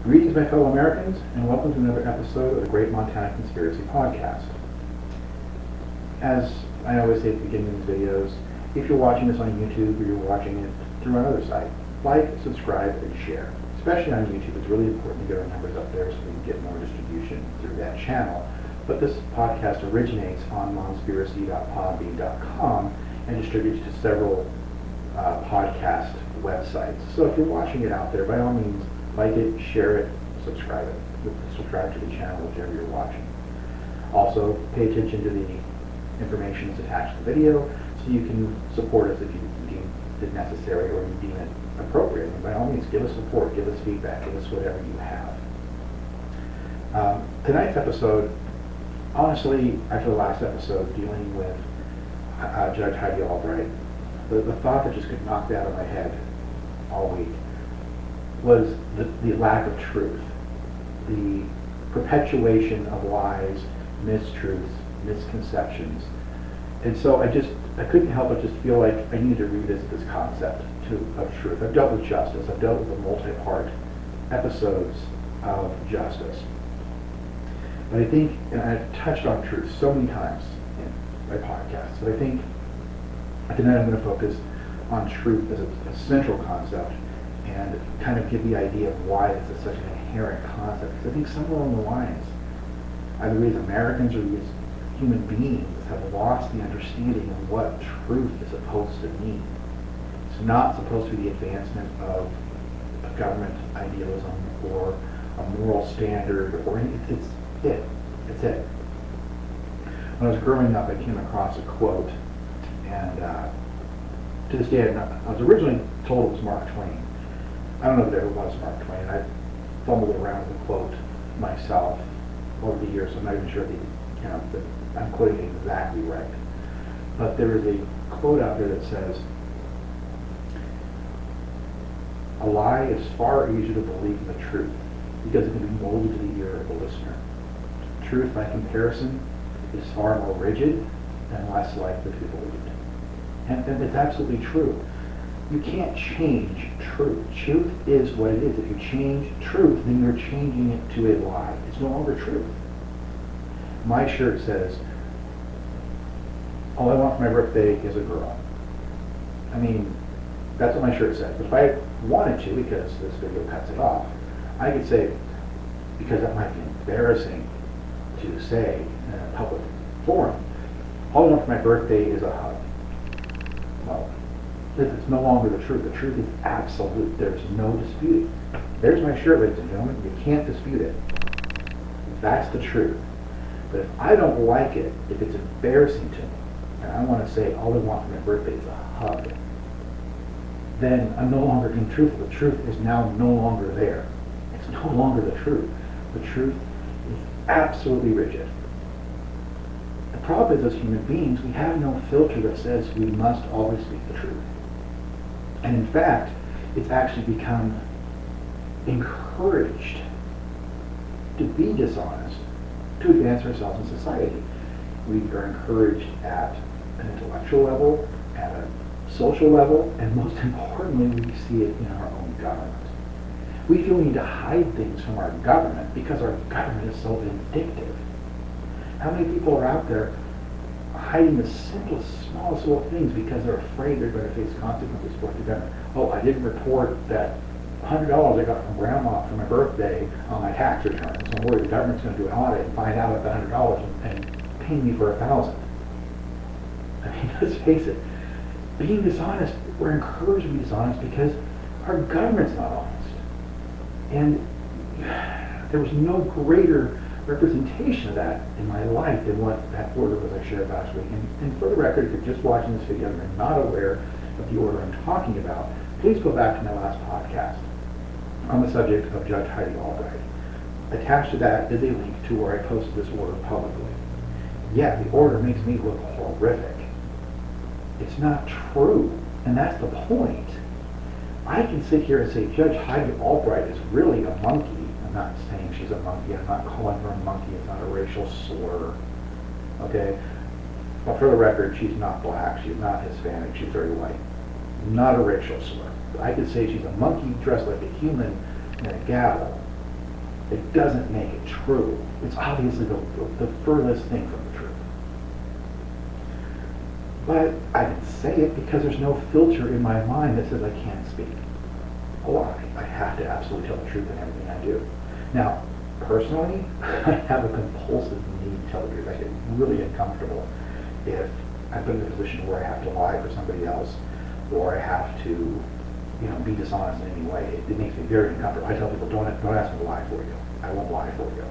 Greetings, my fellow Americans, and welcome to another episode of the Great Montana Conspiracy Podcast. As I always say at the beginning of these videos, if you're watching this on YouTube or you're watching it through another site, like, subscribe, and share. Especially on YouTube, it's really important to get our numbers up there so we can get more distribution through that channel. But this podcast originates on monspiracy.podbean.com and distributes to several podcast websites. So if you're watching it out there, by all means, like it, share it, subscribe to the channel, whichever you're watching. Also, pay attention to the information that's attached to the video so you can support us if you deem it necessary or you deem it appropriate. And by all means, give us support, give us feedback, give us whatever you have. Tonight's episode, honestly, after the last episode dealing with Judge Heidi Albright, the thought that just could knock that out of my head all week was the lack of truth, the perpetuation of lies, mistruths, misconceptions. And so I couldn't help but just feel like I needed to revisit this concept of truth. I've dealt with justice. I've dealt with the multi-part episodes of justice. But I think, and I've touched on truth so many times in my podcast, but I think tonight I'm going to focus on truth as a central concept and kind of give the idea of why this is such an inherent concept. Because I think somewhere along the lines, either we as Americans or we as human beings have lost the understanding of what truth is supposed to mean. It's not supposed to be the advancement of a government idealism or a moral standard, or it's it. When I was growing up, I came across a quote, and to this day, I was originally told it was Mark Twain. I don't know if it ever was Mark Twain. I fumbled around with the quote myself over the years, so I'm not even sure that I'm quoting it exactly right. But there is a quote out there that says, "A lie is far easier to believe than the truth because it can be molded to the ear of the listener. Truth, by comparison, is far more rigid and less likely to be believed." And it's absolutely true. You can't change truth. Truth is what it is. If you change truth, then you're changing it to a lie. It's no longer truth. My shirt says, "All I want for my birthday is a girl." I mean, that's what my shirt says. But if I wanted to, because this video cuts it off, I could say, because that might be embarrassing to say in a public forum, "All I want for my birthday is a hug." Well, it's no longer the truth. The truth is absolute. There's no disputing. There's my shirt, ladies and gentlemen. You can't dispute it. That's the truth. But if I don't like it, if it's embarrassing to me, and I want to say all I want for my birthday is a hug, then I'm no longer being truthful. The truth is now no longer there. It's no longer the truth. The truth is absolutely rigid. The problem is, as human beings, we have no filter that says we must always speak the truth. And in fact, it's actually become encouraged to be dishonest to advance ourselves in society. We are encouraged at an intellectual level, at a social level, and most importantly, we see it in our own government. We feel we need to hide things from our government because our government is so vindictive. How many people are out there hiding the simplest, smallest little things because they're afraid they're going to face consequences for the government? "Oh, I didn't report that $100 I got from Grandma for my birthday on my tax return, so I'm worried the government's going to do an audit and find out about the $100 and pay me for $1,000. I mean, let's face it, being dishonest, we're encouraged to be dishonest because our government's not honest. And there was no greater representation of that in my life than what that order was I shared last week. And for the record, if you're just watching this video and you're not aware of the order I'm talking about, please go back to my last podcast on the subject of Judge Heidi Albright. Attached to that is a link to where I posted this order publicly. Yeah, the order makes me look horrific. It's not true, and that's the point. I can sit here and say Judge Heidi Albright is really a monkey. I'm not saying she's a monkey. I'm not calling her a monkey. It's not a racial slur. Okay? But for the record, she's not black. She's not Hispanic. She's very white. Not a racial slur. I could say she's a monkey dressed like a human and a gavel, It doesn't make it true. It's obviously the furthest thing from the truth. But I can say it because there's no filter in my mind that says I can't speak a lie. I have to absolutely tell the truth in everything I do. Now, personally, I have a compulsive need to tell the truth. I get really uncomfortable if I'm put in a position where I have to lie for somebody else, or I have to, be dishonest in any way. It makes me very uncomfortable. I tell people, don't ask me to lie for you. I won't lie for you.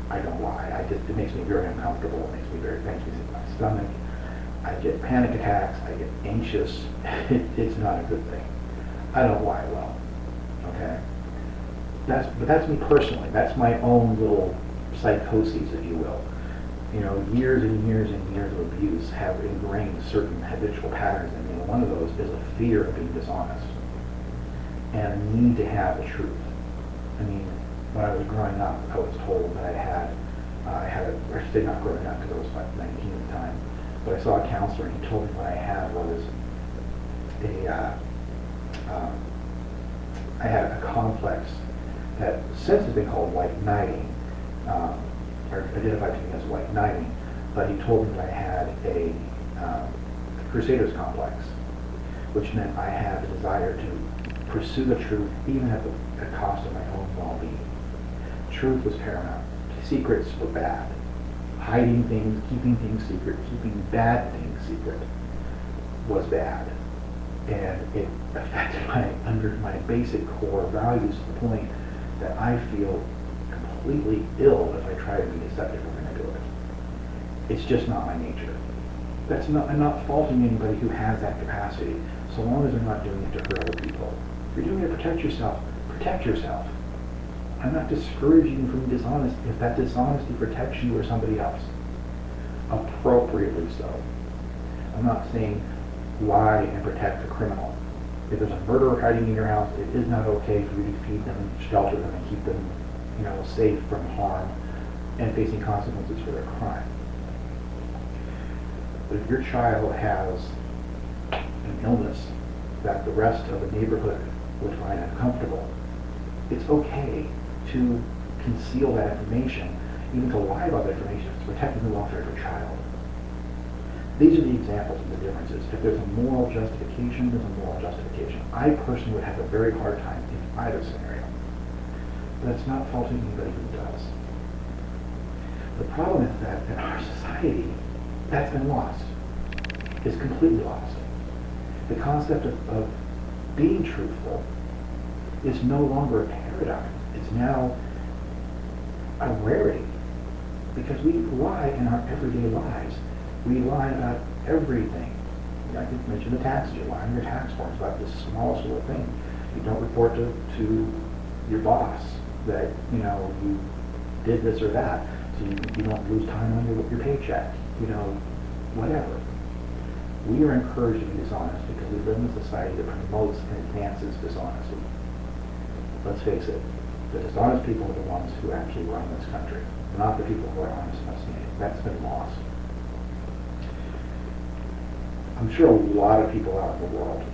I don't lie. It makes me very uncomfortable. It makes me sick to my stomach. I get panic attacks. I get anxious. It's not a good thing. I don't lie well. Okay. But that's me personally. That's my own little psychoses, if you will. Years and years and years of abuse have ingrained certain habitual patterns in me. And one of those is a fear of being dishonest and a need to have the truth. When I was growing up, I was told that I should say not growing up because I was about 19 at the time, but I saw a counselor and he told me what I had was I had a complex that since has been called white knighting, or identified to me as white knighting, but he told me that I had a crusader's complex, which meant I had the desire to pursue the truth even at the cost of my own well-being. Truth was paramount. Secrets were bad. Hiding things, keeping things secret, keeping bad things secret was bad. And it affected my basic core values to the point that I feel completely ill if I try to be deceptive or manipulative. It's just not my nature. I'm not faulting anybody who has that capacity, so long as they're not doing it to hurt other people. If you're doing it to protect yourself, protect yourself. I'm not discouraging you from being dishonest if that dishonesty protects you or somebody else. Appropriately so. I'm not saying lie and protect the criminal. If there's a murderer hiding in your house, it is not okay for you to feed them, shelter them, and keep them, safe from harm and facing consequences for their crime. But if your child has an illness that the rest of the neighborhood would find uncomfortable, it's okay to conceal that information, even to lie about that information if it's protecting the welfare of your child. These are the examples of the differences. If there's a moral justification, there's a moral justification. I personally would have a very hard time in either scenario. But it's not faulting anybody who does. The problem is that in our society, that's been lost. It's completely lost. The concept of being truthful is no longer a paradigm. It's now a rarity. Because we lie in our everyday lives. We lie about everything. I could mention the taxes. You lie on your tax forms about this smallest little thing. You don't report to your boss that you did this or that, so you don't lose time on your paycheck. Whatever. We are encouraged to be dishonest because we live in a society that promotes and advances dishonesty. Let's face it, the dishonest people are the ones who actually run this country, not the people who are honest and upstanding. That's been lost. I'm sure a lot of people out in the world,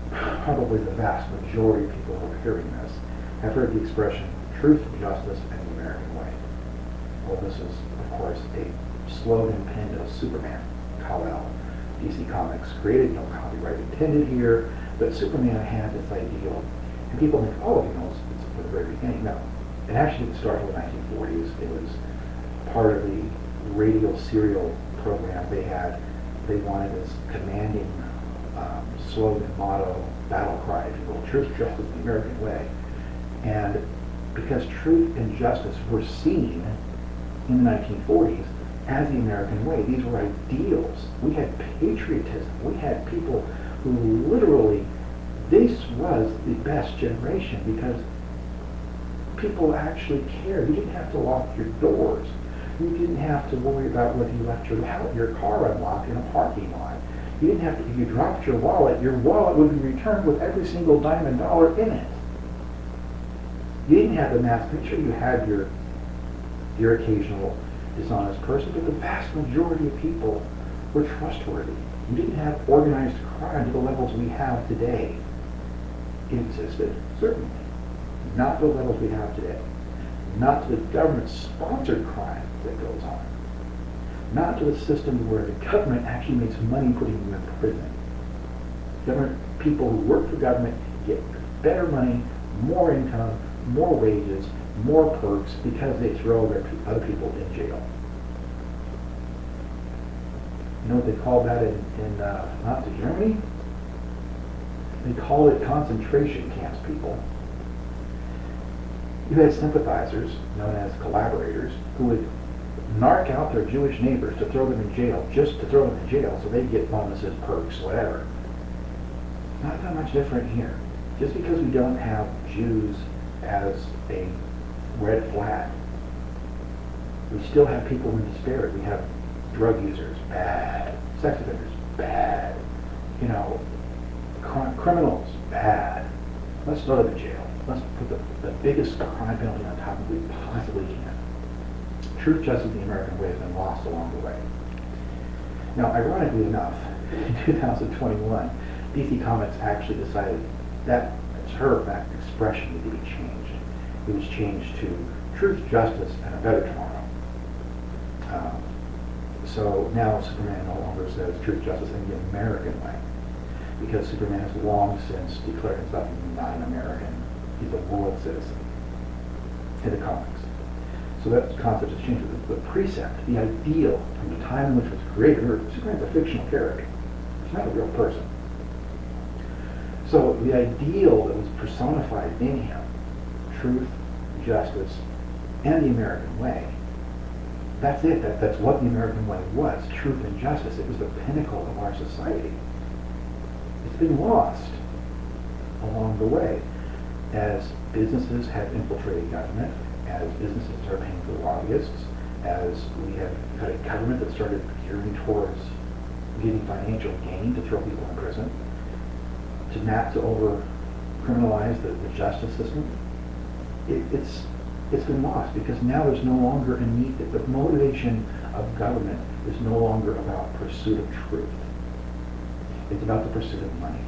probably the vast majority of people who are hearing this, have heard the expression, truth, justice, and the American way. Well, this is, of course, a slogan penned of Superman, Kal-El. DC Comics created, no copyright intended here, but Superman had this ideal. And people think, it's from the very beginning. No. It actually started in the 1940s. It was part of the radio serial program they wanted this commanding slogan, motto, battle cry, if you will, truth, justice, the American way. And because truth and justice were seen in the 1940s as the American way, these were ideals. We had patriotism. We had people who literally, this was the best generation because people actually cared. You didn't have to lock your doors. You didn't have to worry about whether you left your car unlocked in a parking lot. You didn't have to, if you dropped your wallet would be returned with every single dime and dollar in it. You didn't have the mass picture. You had your occasional dishonest person, but the vast majority of people were trustworthy. You didn't have organized crime to the levels we have today. It existed, certainly. Not the levels we have today. not to the government-sponsored crime that goes on, not to the system where the government actually makes money putting you in prison. Government people who work for government get better money, more income, more wages, more perks because they throw other people in jail. You know what they call that in Nazi Germany? They call it concentration camps, people. You had sympathizers, known as collaborators, who would narc out their Jewish neighbors to throw them in jail, just to throw them in jail so they'd get bonuses, perks, whatever. Not that much different here. Just because we don't have Jews as a red flag, we still have people in despair. We have drug users, bad. Sex offenders, bad. You know, criminals, bad. Let's throw them in jail. Let's put the biggest crime penalty on top of we possibly can. Truth, justice, and the American way has been lost along the way. Now, ironically enough, in 2021, DC Comics actually decided that term, that expression, needed to be changed. It was changed to Truth, Justice, and a Better Tomorrow. So now Superman no longer says Truth, Justice, and the American way, because Superman has long since declared himself not an American. He's a world citizen in the comics. So that concept has changed. The precept, the ideal from the time in which it was created, Superman's a fictional character. He's not a real person. So the ideal that was personified in him, truth, justice, and the American way, that's it. That's what the American way was, truth and justice. It was the pinnacle of our society. It's been lost along the way as businesses have infiltrated government, as businesses are paying for lobbyists, as we have had a government that started gearing towards getting financial gain to throw people in prison, to over criminalize the justice system. It's been lost because now there's no longer a need. The motivation of government is no longer about pursuit of truth. It's about the pursuit of money.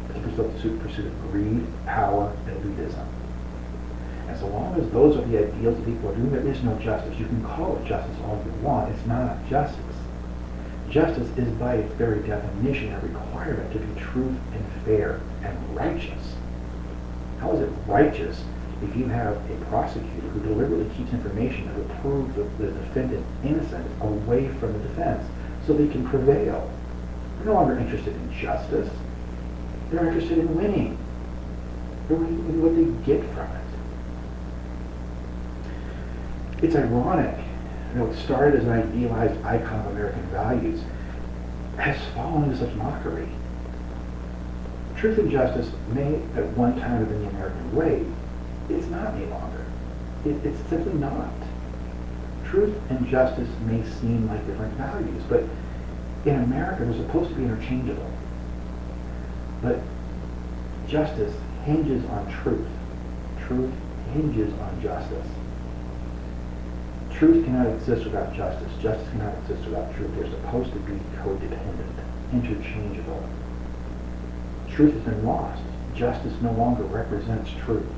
It's about the pursuit of greed, power, and elitism. And so long as those are the ideals that people are doing, there is no justice. You can call it justice all you want. It's not justice. Justice is by its very definition a requirement to be truth and fair and righteous. How is it righteous if you have a prosecutor who deliberately keeps information that will prove the defendant innocent away from the defense so they can prevail? They're no longer interested in justice. They're interested in winning. They're in what they get from it. It's ironic. It started as an idealized icon of American values, has fallen into such mockery. Truth and justice may at one time have been the American way. It's not any longer. It's simply not. Truth and justice may seem like different values, but in America they're supposed to be interchangeable. But justice hinges on truth. Truth hinges on justice. Truth cannot exist without justice. Justice cannot exist without truth. They're supposed to be codependent, interchangeable. Truth has been lost. Justice no longer represents truth.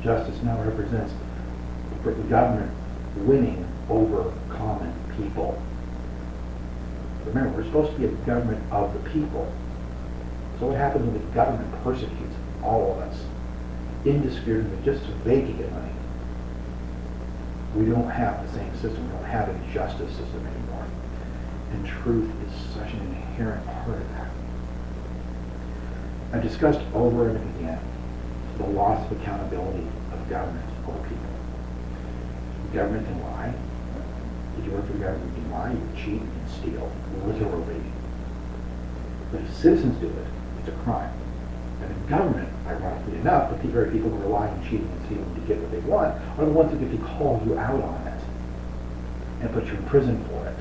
Justice now represents the government winning over common people. Remember, we're supposed to be a government of the people. So what happens when the government persecutes all of us indiscriminately just so they can get money? We don't have the same system. We don't have a justice system anymore. And truth is such an inherent part of that. I've discussed over and again the loss of accountability of government over people. The government can lie. If you work for the government, you can lie, you can cheat, you can steal, literally. But if citizens do it, it's a crime. And the government, ironically enough, the very people who are lying and cheating and stealing to get what they want, are the ones who get to call you out on it and put you in prison for it.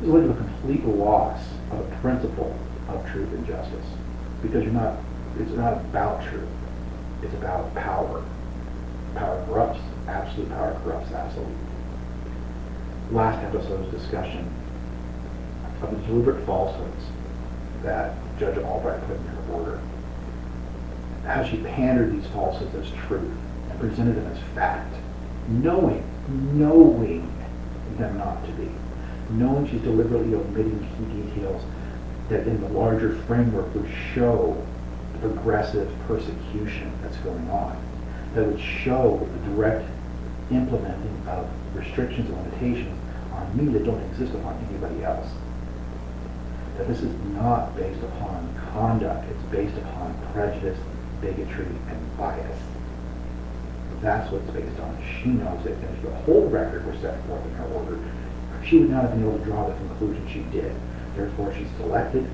This is like a complete loss of the principle of truth and justice. Because it's not about truth. It's about power. Power corrupts. Absolute power corrupts absolute. Last episode's discussion of the deliberate falsehoods that Judge Albright put in her order. how she pandered these falsehoods as truth and presented them as fact, knowing them not to be, knowing she's deliberately omitting key details that in the larger framework would show the progressive persecution that's going on, that would show the direct implementing of restrictions and limitations on me that don't exist upon anybody else. That this is not based upon conduct, it's based upon prejudice, bigotry, and bias. That's what it's based on. She knows it, and if the whole record were set forth in her order, she would not have been able to draw the conclusion she did. Therefore, she selected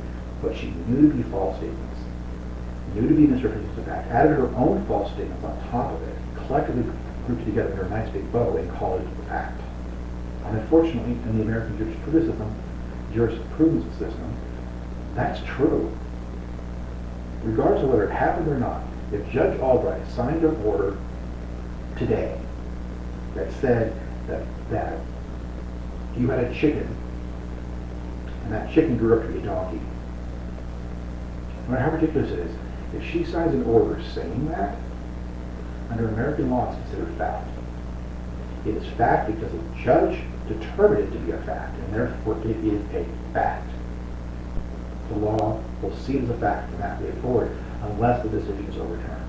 what she knew to be false statements, knew to be misrepresentations of fact, added her own false statements on top of it, collectively grouped together in a nice big bow and called it a fact. And unfortunately, in the American jurisprudence system, that's true. Regardless of whether it happened or not, if Judge Albright signed an order today that said that you had a chicken, and that chicken grew up to be a donkey, no matter how ridiculous it is, if she signs an order saying that, under American law it's considered fact. It is fact because a judge determined it to be a fact, and therefore it is a fact. The law will see it as a fact from that day forward unless the decision is overturned.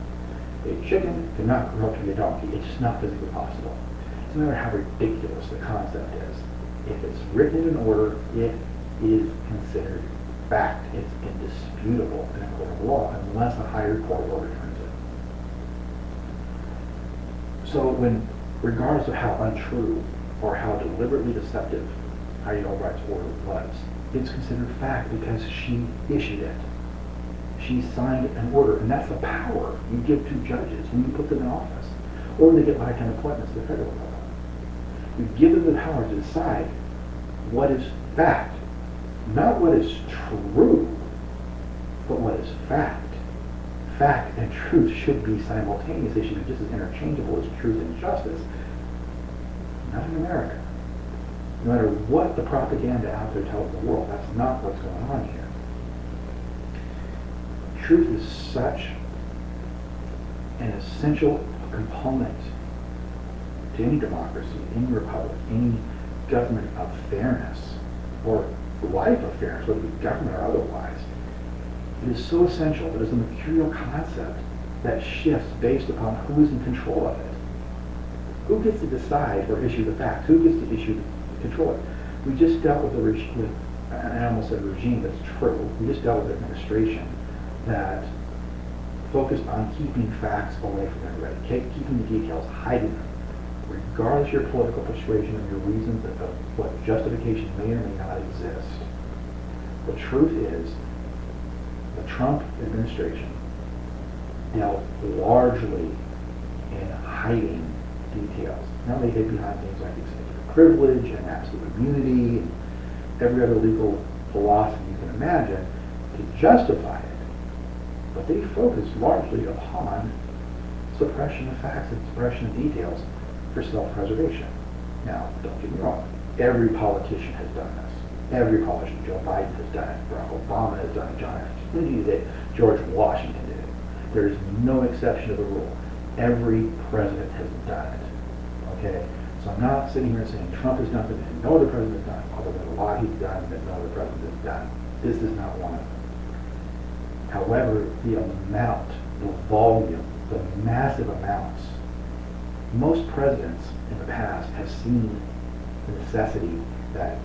A chicken cannot grow up to be a donkey. It's just not physically possible. It doesn't matter how ridiculous the concept is. If it's written in an order, it is considered fact. It's indisputable in a court of law unless a higher court overturns it. So regardless of how untrue or how deliberately deceptive Heidi Albright's order was, it's considered fact because she issued it. She signed an order, and that's the power you give to judges when you put them in office, or when they get lifetime appointments at the federal level. You give them the power to decide what is fact, not what is true, but what is fact. Fact and truth should be simultaneous. They should be just as interchangeable as truth and justice. Not in America. No matter what the propaganda out there tells the world, that's not what's going on here. Truth is such an essential component to any democracy, any republic, any government of fairness, or life of fairness, whether it be government or otherwise. It is so essential that it's a material concept that shifts based upon who is in control of it. Who gets to decide or issue the facts? Who gets to issue control it? We just dealt with I almost said regime, but it's true. We just dealt with an administration that focused on keeping facts away from everybody, keeping the details, hiding them, regardless of your political persuasion and your reasons of what justification may or may not exist. The truth is, the Trump administration dealt largely in hiding details. Now they hid behind things like executive privilege and absolute immunity and every other legal philosophy you can imagine to justify it. But they focused largely upon suppression of facts and suppression of details for self-preservation. Now, don't get me wrong, every politician has done this. Every politician, Joe Biden has done it, Barack Obama has done it, John F. Kennedy did it, George Washington did it. There is no exception to the rule. Every president has done it. Okay? So I'm not sitting here saying Trump has done it and no other president has done it, although there's a lot he's done that no other president has done. This is not one of them. However, the amount, the volume, the massive amounts, most presidents in the past have seen the necessity that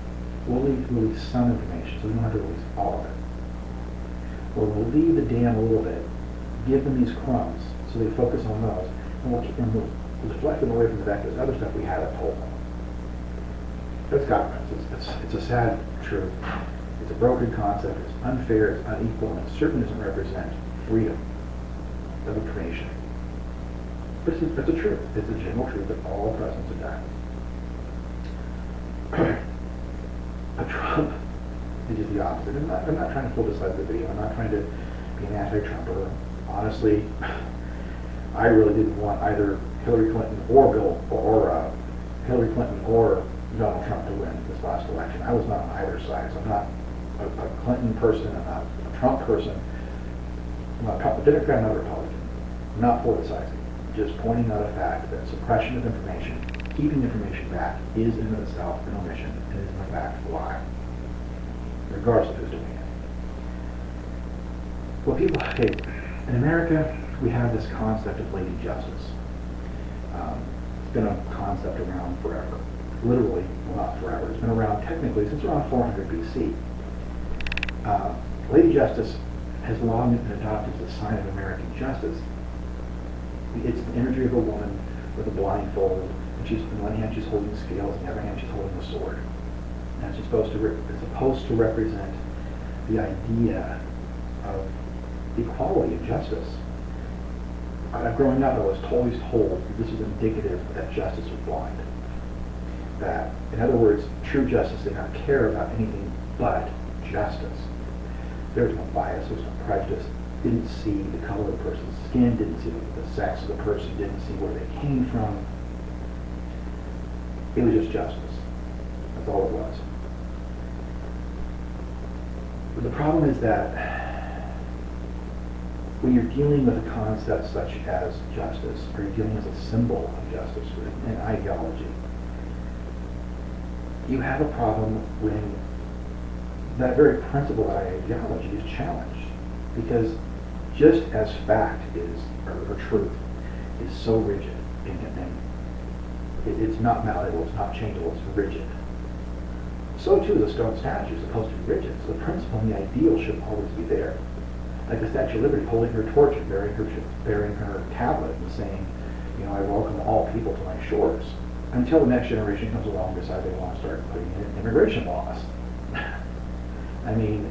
we'll release some information, so we don't have to release all of it. Or we'll leave the dam a little bit, give them these crumbs, so they focus on those, and we'll deflect them away from the fact there's other stuff we haven't told them. That's government. It's a sad truth. It's a broken concept. It's unfair. It's unequal, and it certainly doesn't represent freedom of information. But it's a truth. It's a general truth that all presidents have done. But Trump is just the opposite. I'm not trying to politicize the video. I'm not trying to be an anti-Trumper. Honestly, I really didn't want either Hillary Clinton or Hillary Clinton or Donald Trump to win this last election. I was not on either side. So I'm not a Clinton person. I'm not a Trump person. I'm not a Democrat, I'm not a Republican. not politicizing, just pointing out a fact that suppression of information, keeping information back, is in itself an omission and is in fact a lie, regardless of who's doing it. Well, okay, in America, we have this concept of lady justice. It's been a concept around forever. Literally, well, not forever. It's been around technically since around 400 BC. Lady justice has long been adopted as a sign of American justice. It's the imagery of a woman with a blindfold, and she's, on one hand she's holding scales, on the other hand she's holding a sword. And it's supposed to represent the idea of equality and justice. Growing up, I was always told that this was indicative that justice was blind. That, in other words, true justice did not care about anything but justice. There was no bias, there was no prejudice, didn't see the color of the person's skin, didn't see the sex of the person, didn't see where they came from. It was just justice. That's all it was. But the problem is that when you're dealing with a concept such as justice, or you're dealing with a symbol of justice, or an ideology, you have a problem when that very principle of ideology is challenged. Because just as fact is, or truth, is so rigid, and it's not malleable, it's not changeable, it's rigid. So too the stone statue is supposed to be rigid. So the principle and the ideal should always be there. Like the Statue of Liberty holding her torch and bearing her tablet and saying, you know, I welcome all people to my shores. Until the next generation comes along and decides they want to start putting in immigration laws. I mean,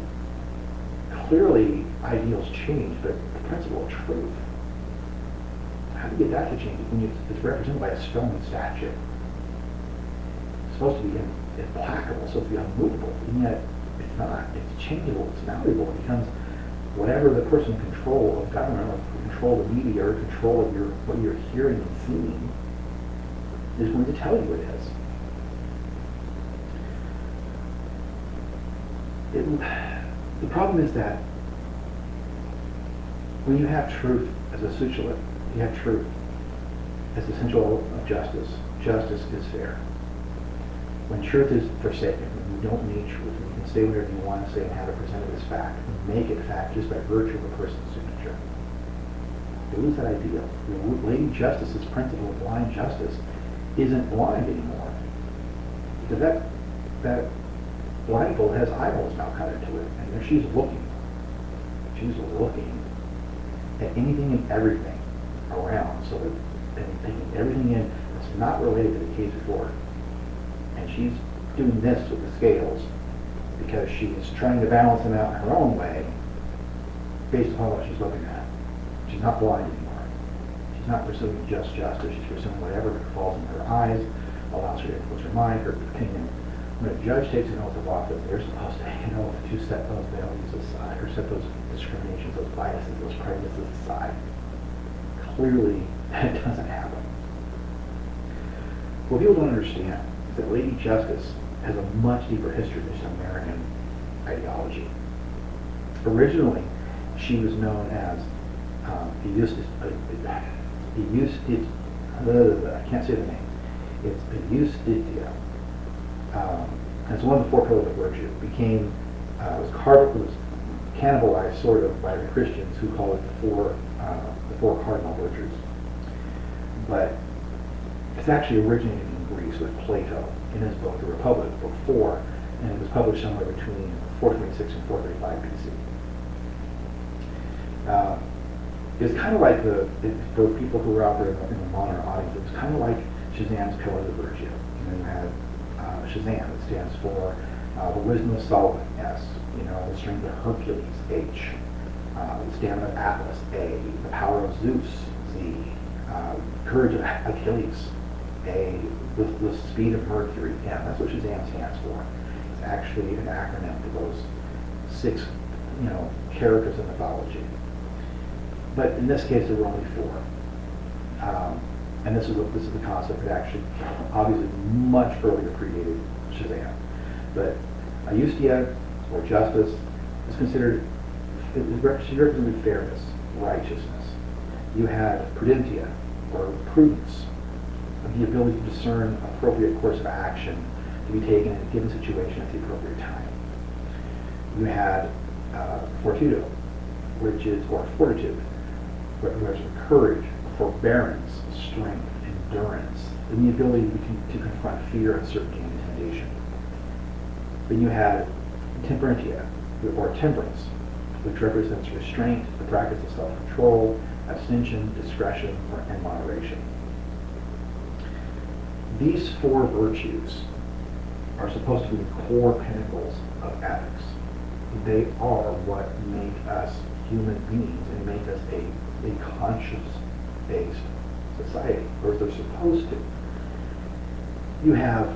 clearly ideals change, but the principle of truth, how do you get that to change when it's represented by a stone statue? It's supposed to be implacable, it's supposed to be unmovable, and yet it's not. It's changeable, it's malleable, it becomes whatever the person in control of government, or control of media, or control of what you're hearing and seeing is going to tell you it is. The problem is that when you have truth as essential, you have truth as essential of justice. Justice is fair. When truth is forsaken, when you don't need truth, when you can say whatever you want to say and have it presented as fact, and make it fact just by virtue of a person's signature, you lose that ideal. Lady Justice's principle of blind justice isn't blind anymore, because that blindfold has eyeballs now cut into it, and there she's looking. She's looking at anything and everything around, so that, and taking everything in that's not related to the case before. And she's doing this with the scales because she's trying to balance them out in her own way based upon what she's looking at. She's not blind anymore. She's not pursuing just justice. She's pursuing whatever falls in her eyes, allows her to influence her mind, her opinion. When a judge takes an oath of office, they're supposed to take an oath to set those values aside, or set those discriminations, those biases, those prejudices aside. Clearly, that doesn't happen. What people don't understand is that Lady Justice has a much deeper history than just American ideology. Originally, she was known as I can't say the name. It's Eustitia. And it's one of the four pillars of virtue. It was cannibalized sort of by the Christians, who call it the four cardinal virtues. But it's actually originated in Greece with Plato in his book, The Republic, book 4, and it was published somewhere between 426 and 435 BC. It's kind of like for people who are out there in the modern audience, it's kind of like Shazam's Pillars of Virtue. You have Shazam, that stands for the wisdom of Solomon, S. The strength of Hercules, H. The stamina of Atlas, A. The power of Zeus, Z. Courage of Achilles, A. The speed of Mercury, M. That's what Shazam stands for. It's actually an acronym for those 6, characters in mythology. But in this case, there were only 4. And this is the concept that actually, obviously, much earlier predated Shazam. But Eustia, or justice, is considered, she represented fairness, righteousness. You had prudentia, or prudence, the ability to discern appropriate course of action to be taken in a given situation at the appropriate time. You had fortitudo, which is, or fortitude, which is courage, forbearance, strength, endurance, and the ability to confront fear, uncertainty, and intimidation. Then you had temperantia, or temperance, which represents restraint, the practice of self-control, abstention, discretion, and moderation. These four virtues are supposed to be the core pinnacles of ethics. They are what make us human beings and make us a conscious-based society, or they're supposed to. You have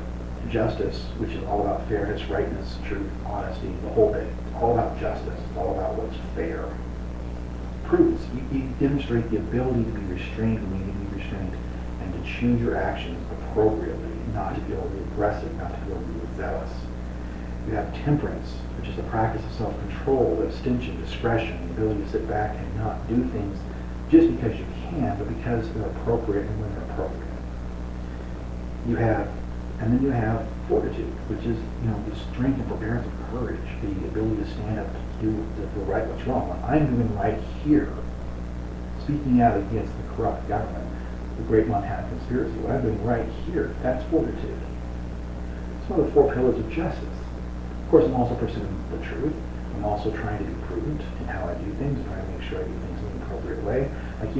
justice, which is all about fairness, rightness, truth, honesty, the whole bit. It's all about justice. It's all about what's fair. Prudence, you demonstrate the ability to be restrained when you need to be restrained, and to choose your actions appropriately, not to be overly aggressive, not to be overly zealous. You have temperance, which is the practice of self-control, abstention, discretion, the ability to sit back and not do things just because you can, but because they're appropriate and when they're appropriate. And then you have fortitude, which is, the strength and forbearance of courage, the ability to stand up to do the right what's wrong. When I'm doing right here, speaking out against the corrupt government, the great Montana conspiracy, what I'm doing right here, that's fortitude. It's one of the four pillars of justice. Of course, I'm also pursuing the truth. I'm also trying to be prudent in how I do things, trying to make sure I do things in the appropriate way. I'm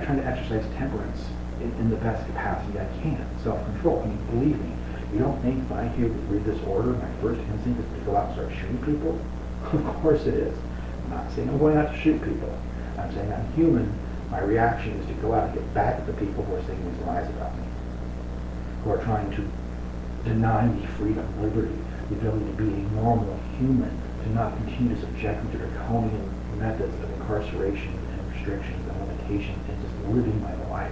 trying to exercise temperance in the best capacity I can. Self-control. I mean, believe me, you don't think if I read this order, my first instinct is to go out and start shooting people? Of course it is. I'm not saying I'm going out to shoot people. I'm saying I'm human. My reaction is to go out and get back at the people who are saying these lies about me, who are trying to deny me freedom, liberty, the ability to be a normal human, to not continue to subject me to draconian methods of incarceration and restrictions and limitations, and just living my life.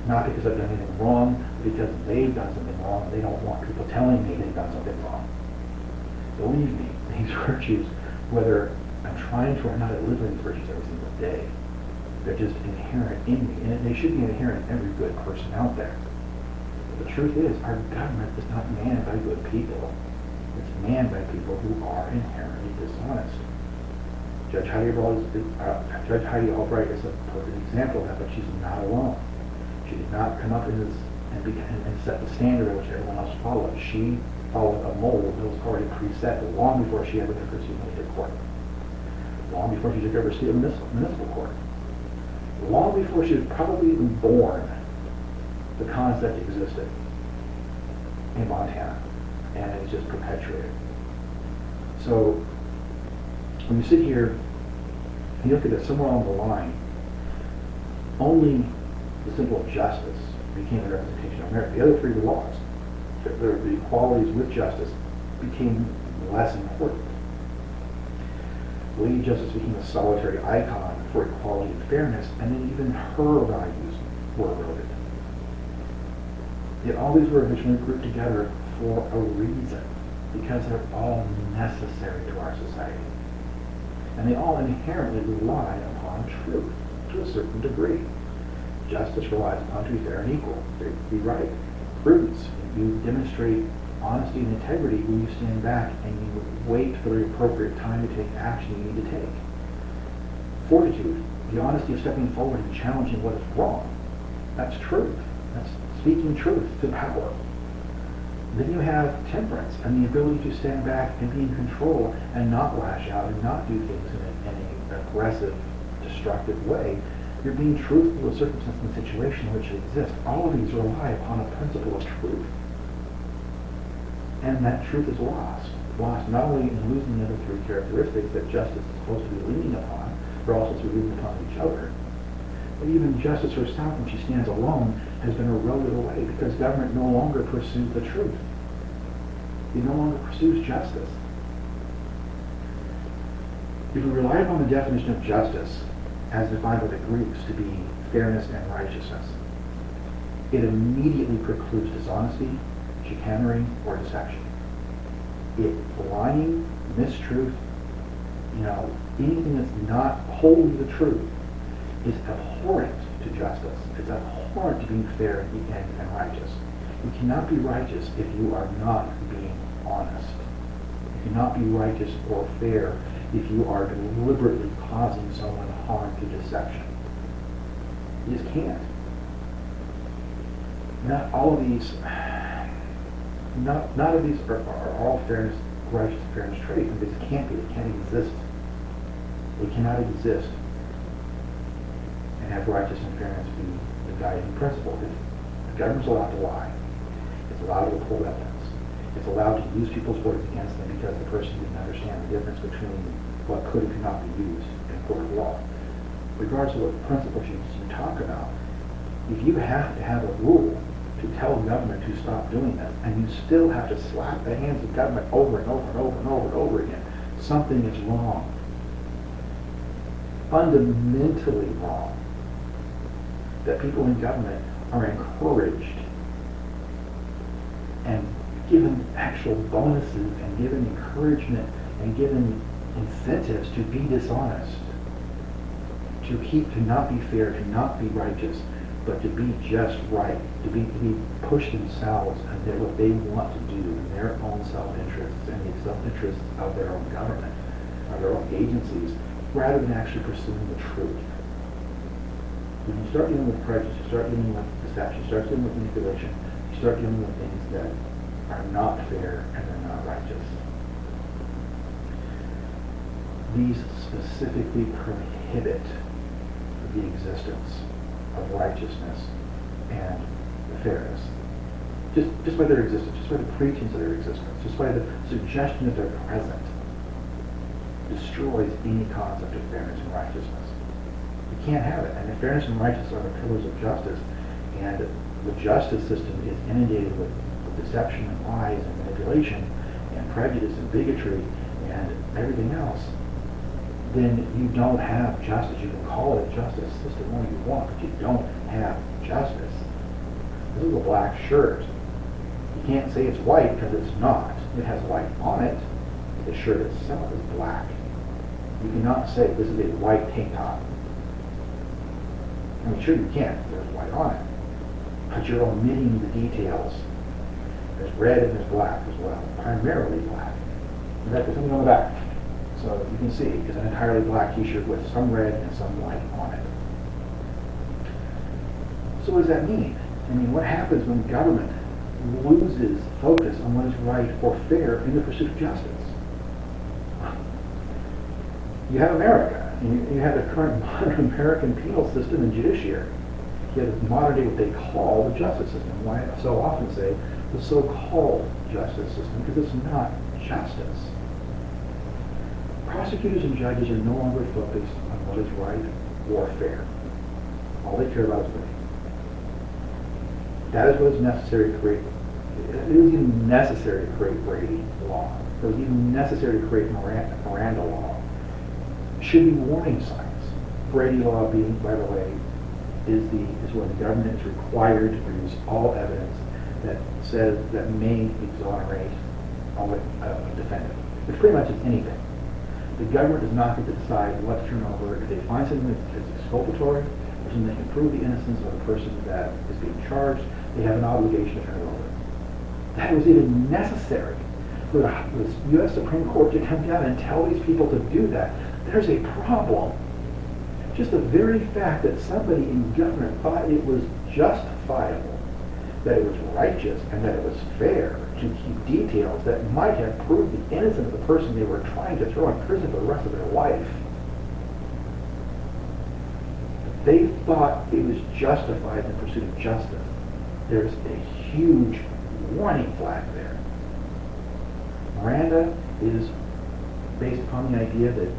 Not because I've done anything wrong, but because they've done something wrong, and they don't want people telling me they've done something wrong. Believe me, these virtues, whether I'm trying to or not, I live in these virtues every single day. They're just inherent in me, and they should be inherent in every good person out there. But the truth is, our government is not manned by good people. It's manned by people who are inherently dishonest. Judge Heidi Albright is a perfect example of that, but she's not alone. She did not come up and set the standard at which everyone else followed. She followed a mold that was already preset long before she ever took her seat in the court. Long before she took over state municipal court. Long before she was probably even born, the concept existed in Montana, and it's just perpetuated. So when you sit here and you look at it, somewhere along the line, only the symbol of justice became the representation of merit. The other three were lost. The equalities with justice became less important. Lady Justice became a solitary icon for equality and fairness, and then even her values were eroded. Yet all these were originally grouped together for a reason, because they're all necessary to our society. And they all inherently rely upon truth to a certain degree. Justice relies upon to be fair and equal, to be right. Prudence, you demonstrate honesty and integrity when you stand back and you wait for the appropriate time to take action you need to take. Fortitude, the honesty of stepping forward and challenging what is wrong. That's truth. That's speaking truth to power. Then you have temperance and the ability to stand back and be in control and not lash out and not do things in an aggressive, destructive way. You're being truthful to a circumstance and situation in which it exists. All of these rely upon a principle of truth. And that truth is lost. Lost not only in losing the other three characteristics that justice is supposed to be leaning upon, but also to be leaning upon each other. But even justice herself, when she stands alone, has been eroded away because government no longer pursues the truth. It no longer pursues justice. If we rely upon the definition of justice as defined by the Greeks to be fairness and righteousness, it immediately precludes dishonesty, chicanery, or deception. Lying, mistruth, anything that's not wholly the truth is abhorrent to justice. It's abhorrent to being fair and righteous. You cannot be righteous if you are not being honest. You cannot be righteous or fair if you are deliberately causing someone harm through deception. You just can't. Not all of these, none of these are all fairness, righteous fairness traits, and they can't be. They can't exist. They cannot exist and have righteousness and fairness be the guiding principle. If the government's allowed to lie, it's allowed to withhold evidence, it's allowed to use people's words against them because the person didn't understand the difference between what could and could not be used in a court of law. Regardless of what principles you talk about, if you have to have a rule to tell government to stop doing this, and you still have to slap the hands of government over and over and over and over and over again, something is wrong. Fundamentally wrong. That people in government are encouraged and given actual bonuses and given encouragement and given incentives to be dishonest, to not be fair, to not be righteous, but to be just right, to be push themselves and do what they want to do in their own self-interests and the self-interests of their own government, of their own agencies, rather than actually pursuing the truth. When you start dealing with prejudice, you start dealing with deception, you start dealing with manipulation, you start dealing with things that are not fair and they're not righteous. These specifically prohibit the existence of righteousness and fairness. Just by their existence, just by the pretense of their existence, just by the suggestion that they're present, destroys any concept of fairness and righteousness. You can't have it. And if fairness and righteousness are the pillars of justice, and the justice system is inundated with deception and lies and manipulation and prejudice and bigotry and everything else, then you don't have justice. You can call it a justice system all you want, but you don't have justice. This is a black shirt. You can't say it's white because it's not. It has white on it. The shirt itself is black. You cannot say this is a white tank top. I mean, sure you can, there's white on it, but you're omitting the details. There's red and there's black as well, primarily black. In fact, there's something on the back. So you can see it's an entirely black t-shirt with some red and some white on it. So what does that mean? I mean, what happens when government loses focus on what is right or fair in the pursuit of justice? You have America. You have the current modern American penal system and judiciary. You have the modern day what they call the justice system. Why I so often say the so-called justice system, because it's not justice. Prosecutors and judges are no longer focused on what is right or fair. All they care about is winning. That is what is necessary to create. It is even necessary to create Brady law. It was even necessary to create Miranda law. Should be warning signs. Brady law being, by the way, is when the government is required to produce all evidence that says that may exonerate a defendant, which pretty much is anything. The government does not get to decide what to turn over. If they find something that's exculpatory, or something that can prove the innocence of the person that is being charged, they have an obligation to turn it over. That was even necessary for the U.S. Supreme Court to come down and tell these people to do that. There's a problem. Just the very fact that somebody in government thought it was justifiable, that it was righteous, and that it was fair to keep details that might have proved the innocence of the person they were trying to throw in prison for the rest of their life. They thought it was justified in the pursuit of justice. There's a huge warning flag there. Miranda is based upon the idea that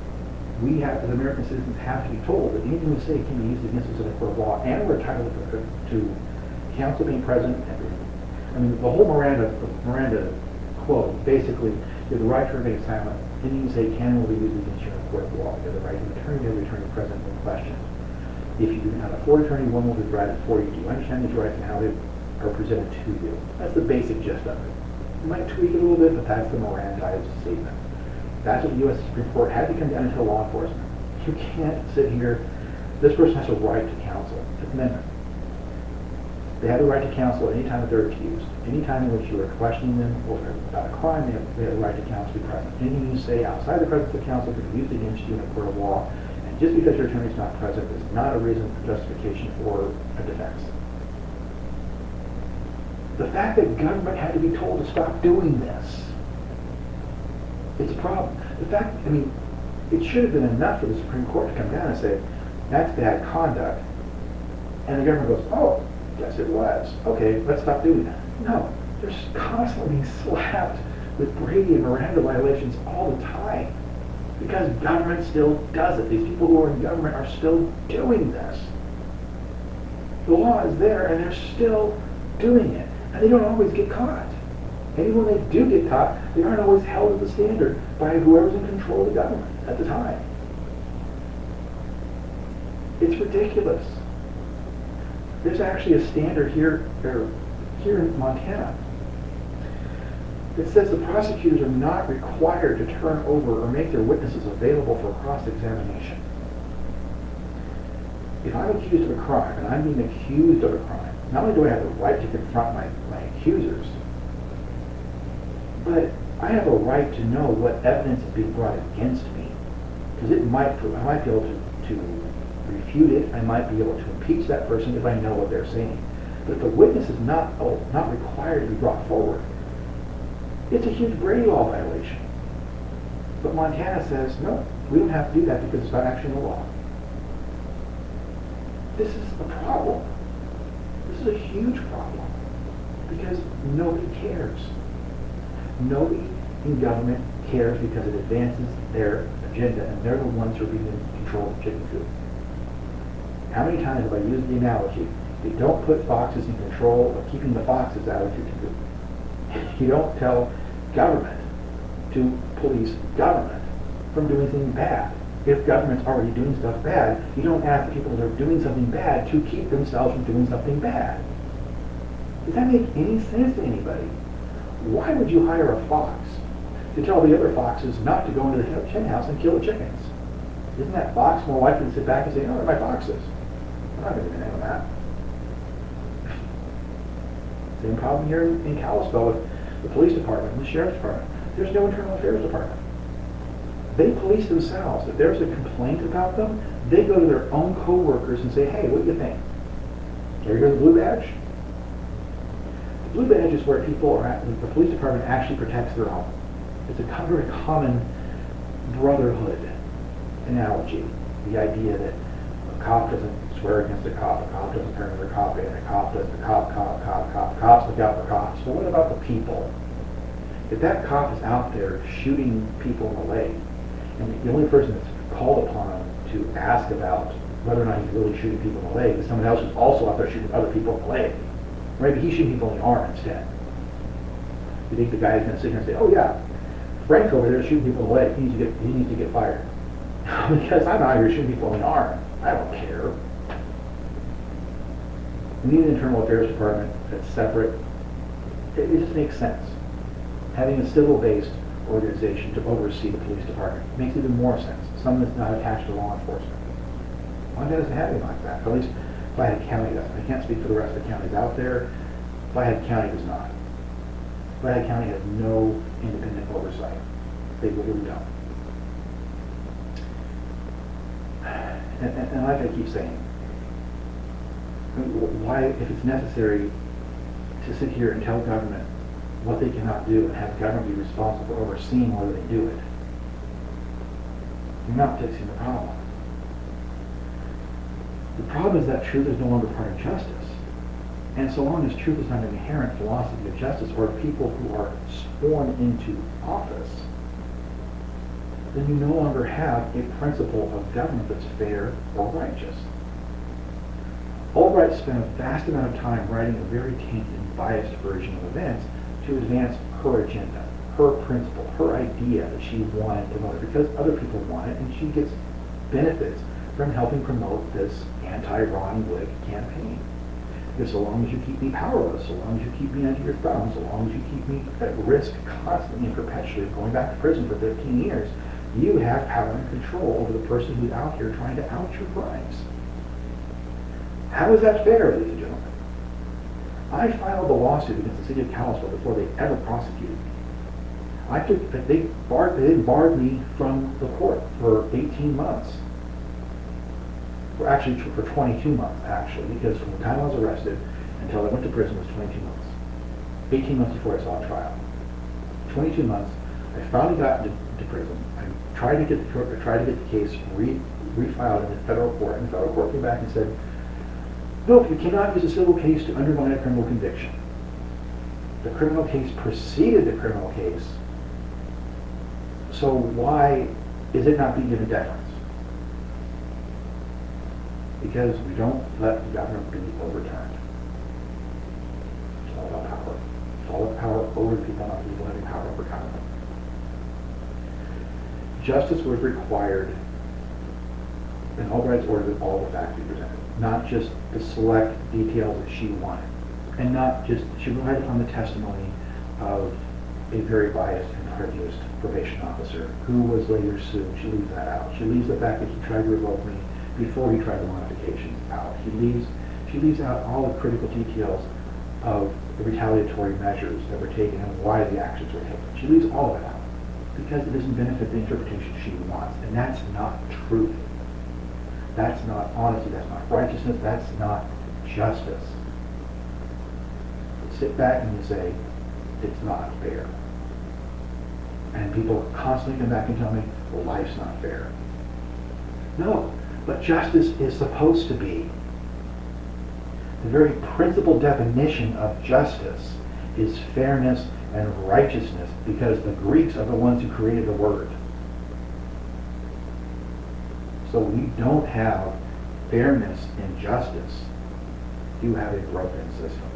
we have, as American citizens, have to be told that anything we say can be used against us in a court of law, and we're entitled to counsel being present. I mean, the whole Miranda quote, basically, you have the right to remain silent. Anything you say can and will be used against you in a court of law. You have the right to attorney to every attorney present when questioned. If you do not afford attorney, one will be provided for you. Do you understand these rights and how they are presented to you? That's the basic gist of it. You might tweak it a little bit, but that's the Mirandized statement. That's what the U.S. Supreme Court had to come down and tell law enforcement. You can't sit here This person has a right to counsel. Fifth Amendment. They have the right to counsel at any time that they're accused. Any time in which you are questioning them about a crime, they have the right to counsel to be present. Anything you say outside the presence of counsel can be used against you in a court of law. And just because your attorney is not present is not a reason for justification for a defense. The fact that government had to be told to stop doing this, it's a problem. The fact, I mean, it should have been enough for the Supreme Court to come down and say, that's bad conduct. And the government goes, oh, yes it was. Okay, let's stop doing that. No, they're constantly being slapped with Brady and Miranda violations all the time. Because government still does it. These people who are in government are still doing this. The law is there and they're still doing it. And they don't always get caught. And even when they do get caught, they aren't always held to the standard by whoever's in control of the government at the time. It's ridiculous. There's actually a standard here in Montana that says the prosecutors are not required to turn over or make their witnesses available for cross-examination. If I'm accused of a crime, and I'm being accused of a crime, not only do I have the right to confront my accusers, but I have a right to know what evidence is being brought against me. Because I might be able to refute it, I might be able to impeach that person if I know what they're saying. But the witness is not required to be brought forward. It's a huge Brady law violation. But Montana says, no, we don't have to do that because it's not actually in the law. This is a problem. This is a huge problem. Because nobody cares. Nobody in government cares because it advances their agenda, and they're the ones who are being in control of chicken coop. How many times have I used the analogy, you don't put foxes in control of keeping the foxes out of chicken coop. You don't tell government to police government from doing something bad. If government's already doing stuff bad, you don't ask the people that are doing something bad to keep themselves from doing something bad. Does that make any sense to anybody? Why would you hire a fox to tell the other foxes not to go into the hen house and kill the chickens? Isn't that fox more likely to sit back and say, oh, they're my foxes? I'm not going to do anything with that. Same problem here in Kalispell with the police department and the sheriff's department. There's no internal affairs department. They police themselves. If there's a complaint about them, they go to their own co-workers and say, hey, what do you think? Here, here's the blue badge. The blue badge is where people are at, the police department actually protects their own. It's a very common brotherhood analogy. The idea that a cop doesn't swear against a cop doesn't turn another cop in, a cop does the cops look out for cops. But what about the people? If that cop is out there shooting people in the leg, and the only person that's called upon to ask about whether or not he's really shooting people in the leg is someone else who's also out there shooting other people in the leg. Maybe he's shooting people in the arm instead. You think the guy's going to sit here and say, oh yeah, Frank over there is shooting people in the leg, he needs to get fired. Because I'm out here shooting people in the arm. I don't care. We need an internal affairs department that's separate. It just makes sense. Having a civil-based organization to oversee the police department makes even more sense. Something that's not attached to law enforcement. Montana doesn't have anything like that. At least Flathead County doesn't. I can't speak for the rest of the counties out there. Flathead County does not. Flathead County has no independent oversight. They really don't. And like I keep saying, why, if it's necessary to sit here and tell government what they cannot do and have government be responsible for overseeing whether they do it, you're not fixing the problem. The problem is that truth is no longer part of justice. And so long as truth is not an inherent philosophy of justice, or people who are sworn into office, then you no longer have a principle of government that's fair or righteous. Albright spent a vast amount of time writing a very tainted and biased version of events to advance her agenda, her principle, her idea that she wanted to vote because other people want it, and she gets benefits from helping promote this anti-Ron Glick campaign. Because so long as you keep me powerless, so long as you keep me under your thumb, so long as you keep me at risk constantly and perpetually of going back to prison for 15 years, you have power and control over the person who's out here trying to out your crimes. How is that fair, ladies and gentlemen? I filed a lawsuit against the city of Kalispell before they ever prosecuted me. They barred me from the court for 18 months. For 22 months, actually, because from the time I was arrested until I went to prison was 22 months. 18 months before I saw a trial. 22 months. I finally got into prison. I tried to get the case refiled in the federal court, and the federal court came back and said, "Look, you cannot use a civil case to undermine a criminal conviction. The criminal case preceded the criminal case, so why is it not being given deference?" Because we don't let the government be overturned. It's all about power. It's all about power over people, not people having power over government. Justice was required in Albright's order that all the facts be presented, not just the select details that she wanted, and not just, she relied upon the testimony of a very biased and prejudiced probation officer who was later sued. She leaves that out. She leaves the fact that he tried to revoke me before he tried the modifications out. She leaves out all the critical details of the retaliatory measures that were taken and why the actions were taken. She leaves all of it out because it doesn't benefit the interpretation she wants, and that's not truth. That's not honesty, that's not righteousness, that's not justice. You sit back and you say, it's not fair. And people constantly come back and tell me, well, life's not fair. No, but justice is supposed to be. The very principal definition of justice is fairness and righteousness, because the Greeks are the ones who created the word. So we don't have fairness and justice. You have a broken system.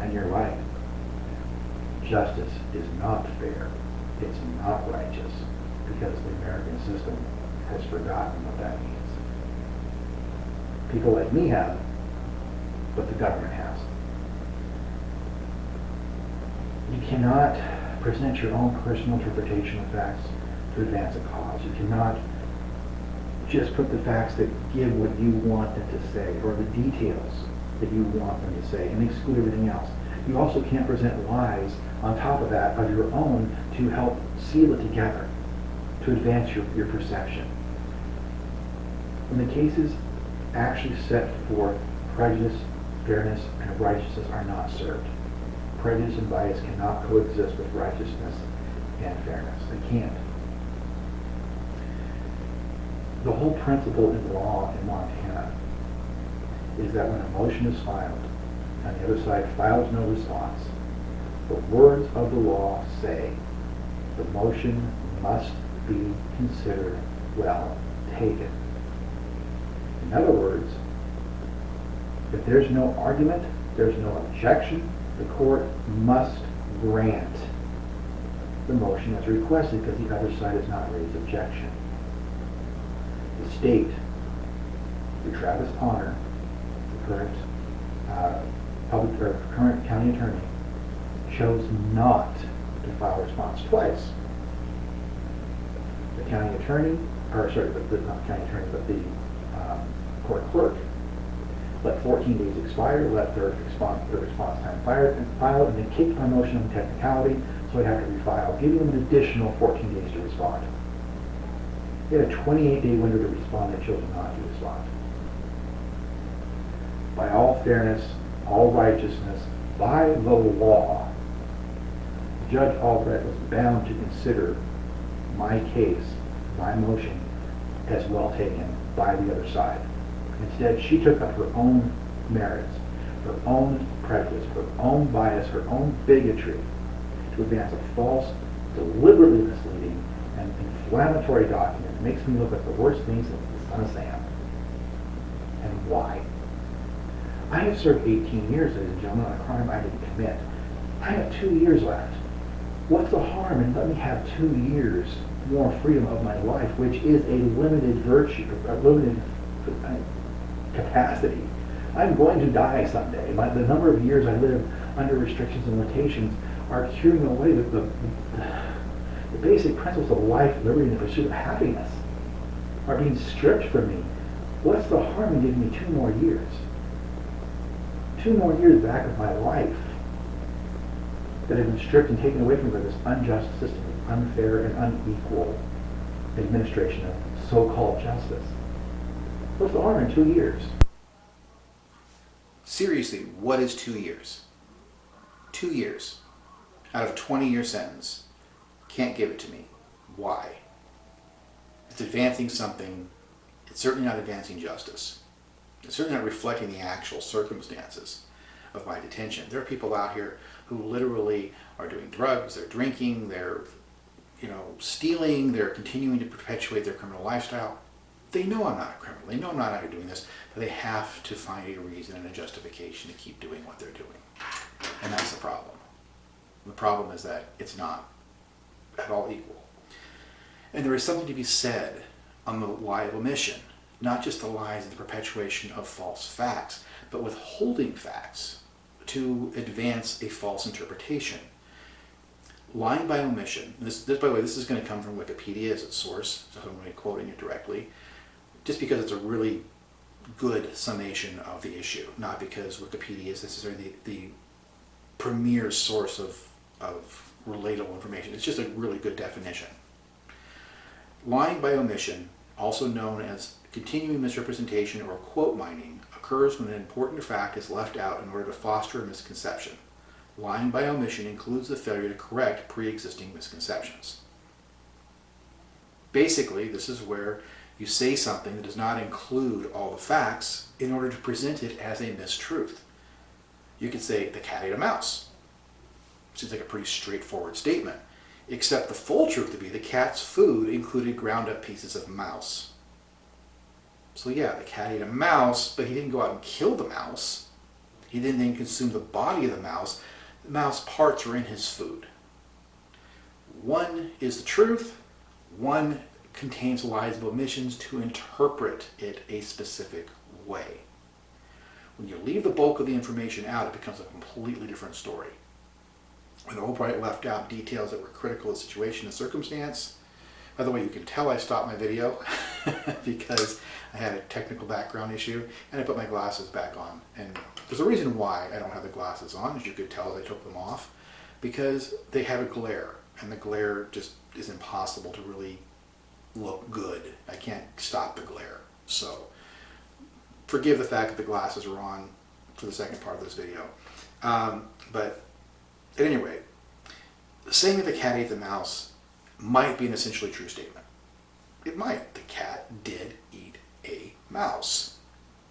And you're right. Justice is not fair. It's not righteous, because the American system has forgotten what that means. People like me have, but the government has. You cannot present your own personal interpretation of facts to advance a cause. You cannot just put the facts that give what you want them to say, or the details that you want them to say, and exclude everything else. You also can't present lies on top of that of your own to help seal it together, to advance your perception. When the cases actually set forth, prejudice, fairness, and righteousness are not served. Prejudice and bias cannot coexist with righteousness and fairness. They can't. The whole principle in law in Montana is that when a motion is filed and the other side files no response, the words of the law say the motion must be considered well taken. In other words, if there's no argument, there's no objection, the court must grant the motion as requested because the other side has not raised objection. The state, through Travis Honor, the current current county attorney, chose not to file a response twice. The county attorney, not the county attorney, but the court clerk, let 14 days expire, let their response time file, and then kicked my motion on technicality, so I'd have to refile, giving them an additional 14 days to respond. They had a 28-day window to respond, they chose not to respond. By all fairness, all righteousness, by the law, Judge Albright was bound to consider my case, my motion, as well taken by the other side. Instead, she took up her own merits, her own prejudice, her own bias, her own bigotry to advance a false, deliberately misleading, and inflammatory document that makes me look like the worst thing since the Son of Sam. And why? I have served 18 years, ladies and gentlemen, on a crime I didn't commit. I have 2 years left. What's the harm in letting me have 2 years more freedom of my life, which is a limited virtue, a limited capacity? I'm going to die someday. The number of years I live under restrictions and limitations are curing away the basic principles of life, liberty, and the pursuit of happiness are being stripped from me. What's the harm in giving me 2 more years? 2 more years back of my life that have been stripped and taken away from me by this unjust system, unfair and unequal administration of so-called justice. What's the harm in 2 years? Seriously, what is 2 years? 2 years out of a 20-year sentence. Can't give it to me. Why? It's advancing something. It's certainly not advancing justice. It's certainly not reflecting the actual circumstances of my detention. There are people out here who literally are doing drugs, they're drinking, they're stealing, they're continuing to perpetuate their criminal lifestyle. They know I'm not a criminal. They know I'm not out here doing this, but they have to find a reason and a justification to keep doing what they're doing. And that's the problem. The problem is that it's not at all equal. And there is something to be said on the lie of omission, not just the lies and the perpetuation of false facts, but withholding facts to advance a false interpretation. Lying by omission, this by the way, this is going to come from Wikipedia as its source, so I'm going to be quoting it directly, just because it's a really good summation of the issue, not because Wikipedia is necessarily the premier source of relatable information. It's just a really good definition. Lying by omission, also known as continuing misrepresentation or quote mining, occurs when an important fact is left out in order to foster a misconception. Lying by omission includes the failure to correct pre-existing misconceptions. Basically, this is where you say something that does not include all the facts in order to present it as a mistruth. You could say, the cat ate a mouse. Seems like a pretty straightforward statement, except the full truth would be the cat's food included ground up pieces of mouse. So yeah, the cat ate a mouse, but he didn't go out and kill the mouse. He didn't then consume the body of the mouse. The mouse parts are in his food. One is the truth, one contains lies of omissions to interpret it a specific way. When you leave the bulk of the information out, it becomes a completely different story. When Albright left out details that were critical of the situation and circumstance, by the way, you can tell I stopped my video because I had a technical background issue and I put my glasses back on. And there's a reason why I don't have the glasses on, as you could tell as I took them off, because they have a glare, and the glare just is impossible to really look good. I can't stop the glare. So forgive the fact that the glasses are on for the second part of this video. But at any rate, saying that the cat ate the mouse might be an essentially true statement. It might. The cat did eat a mouse.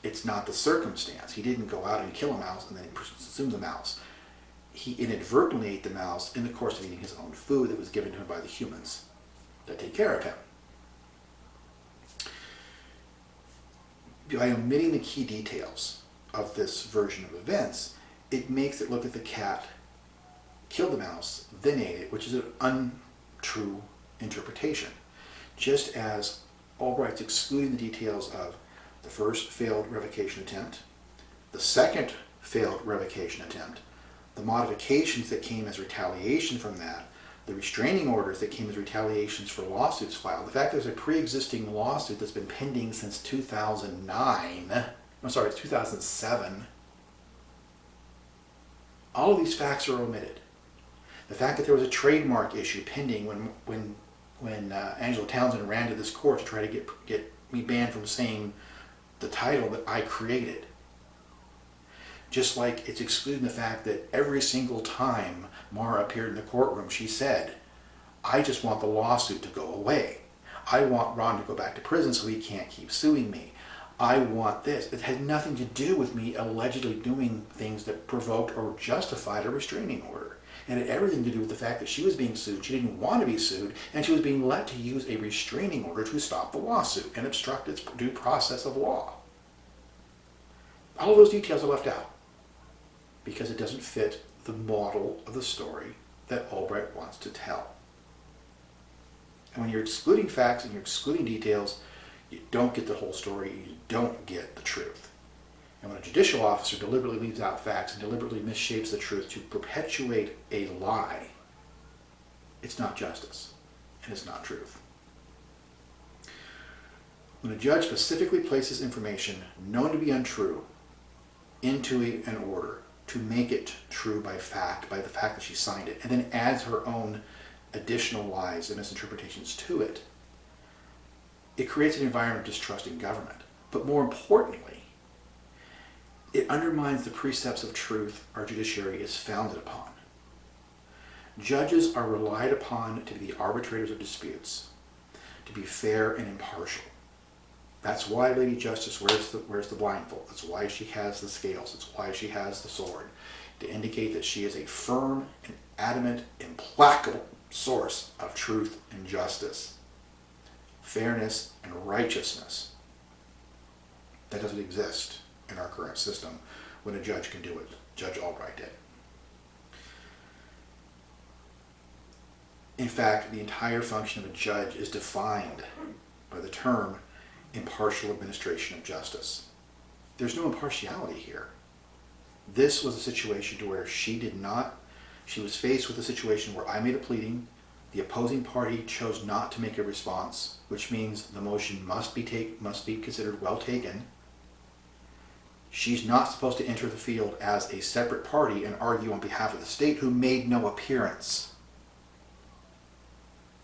It's not the circumstance. He didn't go out and kill a mouse and then consume the mouse. He inadvertently ate the mouse in the course of eating his own food that was given to him by the humans that take care of him. By omitting the key details of this version of events, it makes it look like the cat killed the mouse, then ate it, which is an untrue interpretation. Just as Albright's excluding the details of the first failed revocation attempt, the second failed revocation attempt, the modifications that came as retaliation from that, the restraining orders that came as retaliations for lawsuits filed, the fact there's a pre-existing lawsuit that's been pending since 2007, all of these facts are omitted. The fact that there was a trademark issue pending when Angela Townsend ran to this court to try to get me banned from saying the title that I created. Just like it's excluding the fact that every single time Mara appeared in the courtroom, she said, I just want the lawsuit to go away. I want Ron to go back to prison so he can't keep suing me. I want this. It had nothing to do with me allegedly doing things that provoked or justified a restraining order. And it had everything to do with the fact that she was being sued, she didn't want to be sued, and she was being let to use a restraining order to stop the lawsuit and obstruct its due process of law. All of those details are left out because it doesn't fit the model of the story that Albright wants to tell. And when you're excluding facts and you're excluding details, you don't get the whole story, you don't get the truth. And when a judicial officer deliberately leaves out facts and deliberately misshapes the truth to perpetuate a lie, it's not justice, and it's not truth. When a judge specifically places information known to be untrue into an order to make it true by fact, by the fact that she signed it, and then adds her own additional lies and misinterpretations to it, it creates an environment of distrust in government. But more importantly, it undermines the precepts of truth our judiciary is founded upon. Judges are relied upon to be the arbitrators of disputes, to be fair and impartial. That's why Lady Justice wears the blindfold. That's why she has the scales. That's why she has the sword, to indicate that she is a firm and adamant, implacable source of truth and justice, fairness and righteousness. That doesn't exist in our current system when a judge can do what Judge Albright did. In fact, the entire function of a judge is defined by the term impartial administration of justice. There's no impartiality here. This was a situation to where she was faced with a situation where I made a pleading, the opposing party chose not to make a response, which means the motion must be considered well taken. She's not supposed to enter the field as a separate party and argue on behalf of the state who made no appearance.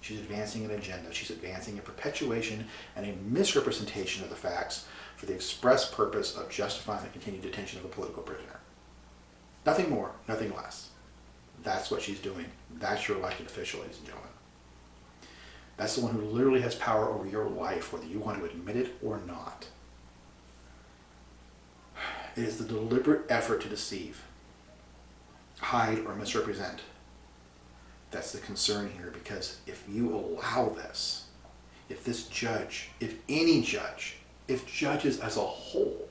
She's advancing an agenda. She's advancing a perpetuation and a misrepresentation of the facts for the express purpose of justifying the continued detention of a political prisoner. Nothing more, nothing less. That's what she's doing. That's your elected official, ladies and gentlemen. That's the one who literally has power over your life, whether you want to admit it or not. It is the deliberate effort to deceive, hide, or misrepresent. That's the concern here, because if you allow this, if this judge, if any judge, if judges as a whole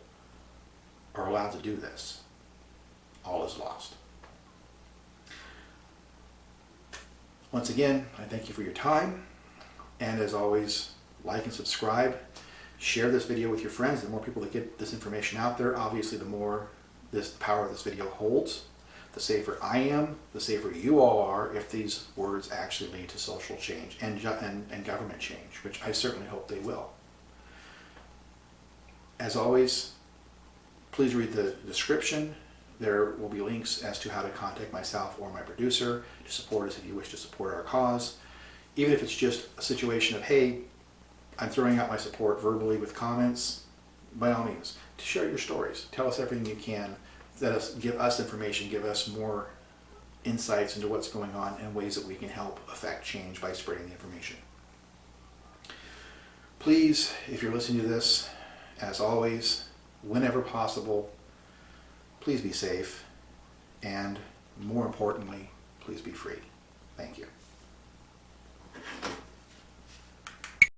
are allowed to do this, all is lost. Once again, I thank you for your time, and as always, like and subscribe. Share this video with your friends. The more people that get this information out there, obviously the more the power of this video holds. The safer I am, the safer you all are if these words actually lead to social change and government change, which I certainly hope they will. As always, please read the description. There will be links as to how to contact myself or my producer to support us if you wish to support our cause. Even if it's just a situation of, hey, I'm throwing out my support verbally with comments, by all means, to share your stories. Tell us everything you can. Give us information, give us more insights into what's going on and ways that we can help affect change by spreading the information. Please, if you're listening to this, as always, whenever possible, please be safe, and more importantly, please be free. Thank you.